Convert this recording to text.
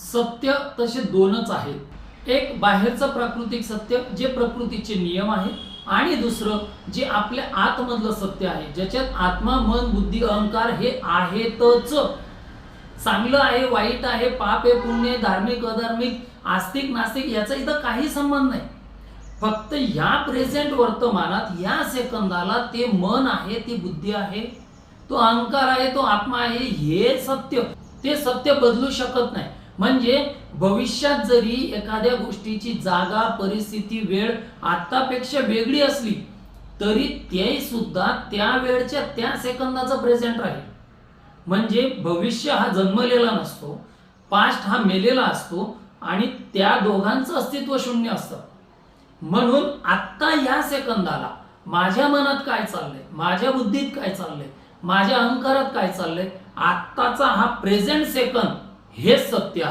सत्य तसे दोनच आहेत. एक बाहेरचं प्राकृतिक सत्य जे प्रकृतीचे नियम आहेत आणि दुसरं जे आपल्या आतमधलं सत्य आहे ज्याच्यात आत्मा मन बुद्धी अहंकार हे आहेतच. चांगलं आहे वाईट आहे पाप आहे पुण्य धार्मिक अधार्मिक आस्तिक नास्तिक याचा इथं काही संबंध नाही. फक्त या प्रेझेंट वर्तमानात या सेकंदाला ते मन आहे ती बुद्धी आहे तो अहंकार आहे तो आत्मा आहे हे सत्य. ते सत्य बदलू शकत नाही. म्हणजे भविष्यात जरी एखाद्या गोष्टीची जागा परिस्थिती वेळ आतापेक्षा वेगळी असली तरी ते सुद्धा त्या वेळच्या त्या सेकंदाचं प्रेझेंट राहील. म्हणजे भविष्य हा जन्मलेला नसतो पास्ट हा मेलेला असतो आणि त्या दोघांचं अस्तित्व शून्य असतं. म्हणून आत्ता या सेकंदाला माझ्या मनात काय चाललंय माझ्या बुद्धीत काय चाललंय माझ्या अहंकारात काय चाललंय आत्ताचा हा प्रेझेंट सेकंद हेच सत्य आहे.